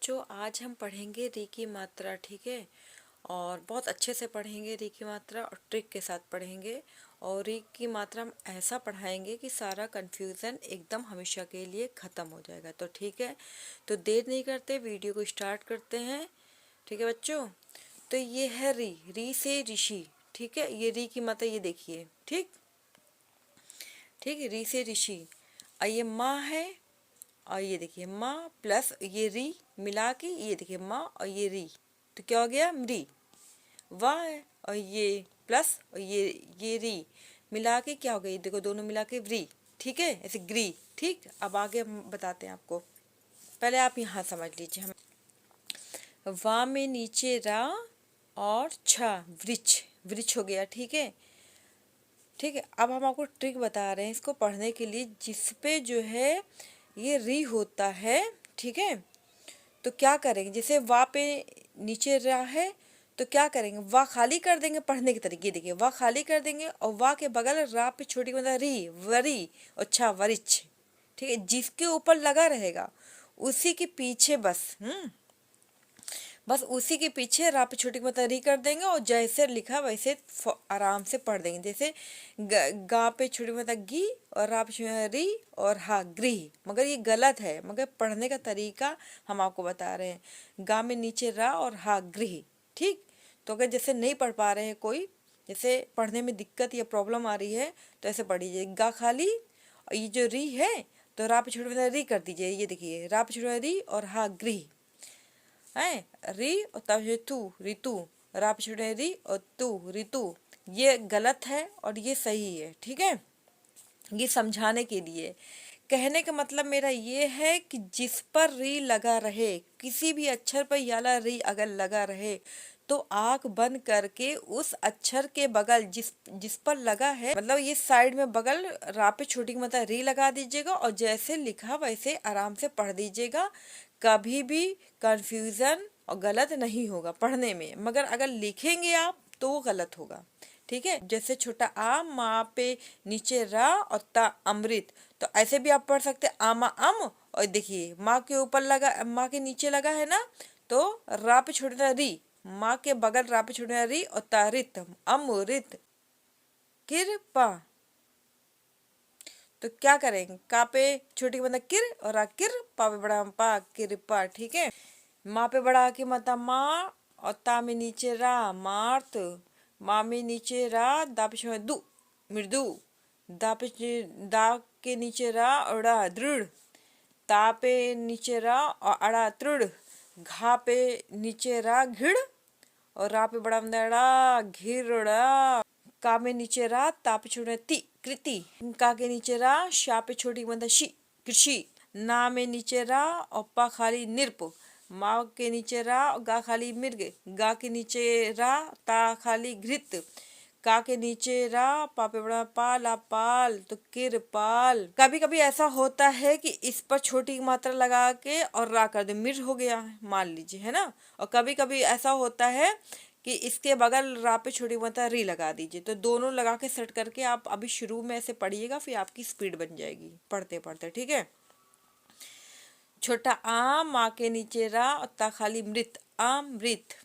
बच्चों आज हम पढ़ेंगे री की मात्रा, ठीक है। और बहुत अच्छे से पढ़ेंगे री की मात्रा और ट्रिक के साथ पढ़ेंगे। और री की मात्रा हम ऐसा पढ़ाएंगे कि सारा कंफ्यूजन एकदम हमेशा के लिए ख़त्म हो जाएगा। तो ठीक है, तो देर नहीं करते, वीडियो को स्टार्ट करते हैं। ठीक है बच्चों, तो ये है री, री से ऋषि। ठीक है, ये री की मात्रा ये देखिए। ठीक ठीक है, री से ऋषि। और ये माँ है, और ये देखिए माँ प्लस ये री मिला के ये देखिए माँ और ये री, तो क्या हो गया मरी। वाह है, और ये प्लस और ये री मिला के क्या हो गया, ये देखो दोनों मिला के व्री। ठीक है, ऐसे ग्री। ठीक, अब आगे हम बताते हैं आपको, पहले आप यहाँ समझ लीजिए। हम वा में नीचे रा और छा, वृक्ष, वृक्ष हो गया। ठीक है, ठीक है। अब हम आपको ट्रिक बता रहे हैं इसको पढ़ने के लिए, जिसपे जो है ये री होता है। ठीक है, तो क्या करेंगे, जैसे वा पे नीचे रा है तो क्या करेंगे, वा खाली कर देंगे पढ़ने के तरीके। देखिए वा खाली कर देंगे और वा के बगल रा पे छोटी मतलब री, वरी, अच्छा वरिच्छ। ठीक है, जिसके ऊपर लगा रहेगा उसी के पीछे बस उसी के पीछे रा पे छोटी मतलब री कर देंगे, और जैसे लिखा वैसे आराम से पढ़ देंगे। जैसे गा पे छोटी मतलब गी और रा पे री और हा गृह। मगर ये गलत है, मगर पढ़ने का तरीका हम आपको बता रहे हैं। गा में नीचे रा और हा गृह। ठीक, तो अगर जैसे नहीं पढ़ पा रहे हैं कोई, जैसे पढ़ने में दिक्कत या प्रॉब्लम आ रही है, तो ऐसे पढ़िए गा खाली और ये जो री है तो रा पे छोटी मतलब री कर दीजिए। ये देखिए रा पे छोटी री और हा गृह है, री और तब तू ऋतु, रा पे छोटे री और तू ऋतु। ये गलत है और ये सही है। ठीक है, ये समझाने के लिए, कहने का मतलब मेरा ये है कि जिस पर री लगा रहे, किसी भी अक्षर पर याला री अगर लगा रहे, तो आंख बंद करके उस अक्षर के बगल जिस जिस पर लगा है, मतलब ये साइड में बगल रा पे छोटी मतलब री लगा दीजिएगा, और जैसे लिखा वैसे आराम से पढ़ दीजिएगा। कभी भी कंफ्यूजन और गलत नहीं होगा पढ़ने में, मगर अगर लिखेंगे आप तो वो गलत होगा। ठीक है, जैसे छोटा आ माँ पे नीचे रा और ता अमृत, तो ऐसे भी आप पढ़ सकते आमा अम। और देखिए माँ के ऊपर लगा, माँ के नीचे लगा है ना, तो रा पे छोटा री, माँ के बगल रा पे छोटा री और तारित अमृत कृपा। तो क्या करेंगे, का पे छोटी मतलब किर और आ किर, पा पे बड़ा पा कृपा। ठीक है, माँ पे बड़ा की मता माँ और ता में नीचे रा मार्त, माँ में नीचे रा दा पे दु मृदु, दा के नीचे रा अड़ा दृढ़, ता पे नीचे रा और अड़ा तृढ़, घा पे नीचे रा घिड़ और रा पे बड़ा मदड़ा घिरड़ा, का में नीचे रा ता पे छोटे ती कृति, का के नीचे रा शा पे छोटी मतलब शी कृषि, ना में नीचे रा और पा खाली निरप, माँ के नीचे रा गा खाली मिर्ग, गा के नीचे रा ता खाली घृत, का के नीचे रा पापे बड़ा पाल पाल, तो किरपाल। कभी कभी ऐसा होता है कि इस पर छोटी मात्रा लगा के और रा कर दे, मिर्च हो गया मान लीजिए, है ना। और कभी कभी ऐसा होता है कि इसके बगल रा पे छोटी मात्रा री लगा दीजिए। तो दोनों लगा के सेट करके आप अभी शुरू में ऐसे पढ़िएगा, फिर आपकी स्पीड बन जाएगी पढ़ते पढ़ते। ठीक है, छोटा आ माँ के नीचे रा और ता खाली मृत अमृत,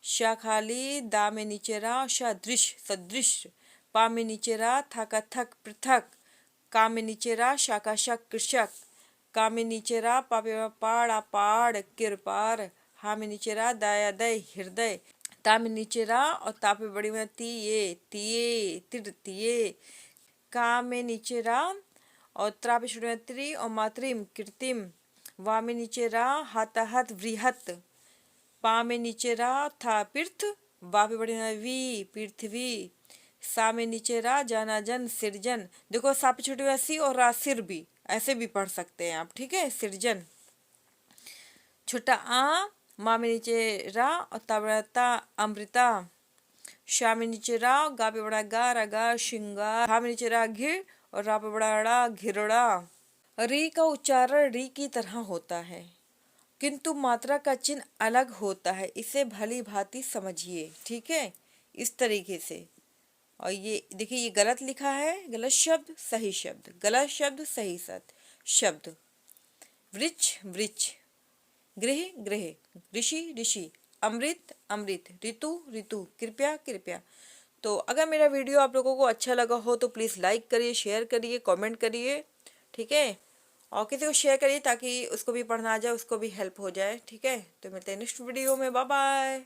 शा खाली दा में नीचे रा सदृश सदृश, पा में नीचे रा था का थक पृथक, का में नीचे रा शा का शक कृषक, का में नीचे रा पापे पाड़ पाड़ किरपार, हा में नीचे रा दया दय हृदय, ता में नीचे रा और ता पे बड़ी में तिये तिये तिये, का में नीचे रा और त्रा पे छोटे त्रि और मातृम कृत्रिम, वा में नीचे रा हताहत वृहत, पा में नीचे रा था पृथ, वा पे बड़ी वी पृथ्वी, सा में नीचे रा जाना जन सृजन। देखो सा पे छोटे सी और रा सिर भी, ऐसे भी पढ़ सकते हैं आप। ठीक है, सृजन। छोटा आ माँ में नीचे रा और ता बड़ा ता अमृता, शा में नीचे रा गा पे बड़ा गा रगा श्रृंगार, हा में नीचे रा घिर और रा पे बड़ा रा घिरड़ा। री का उच्चारण री की तरह होता है, किंतु मात्रा का चिन्ह अलग होता है, इसे भली भांति समझिए। ठीक है, इस तरीके से। और ये देखिए ये गलत लिखा है, गलत शब्द सही शब्द, गलत शब्द सही शब्द। वृक्ष वृक्ष, गृह गृह, ऋषि ऋषि, अमृत अमृत, ऋतु ऋतु, कृपया कृपया। तो अगर मेरा वीडियो आप लोगों को अच्छा लगा हो तो प्लीज़ लाइक करिए, शेयर करिए, कमेंट करिए, ठीक है। और किसी को शेयर करिए ताकि उसको भी पढ़ना आ जाए, उसको भी हेल्प हो जाए, ठीक है। तो मिलते हैं नेक्स्ट वीडियो में, बाय बाय।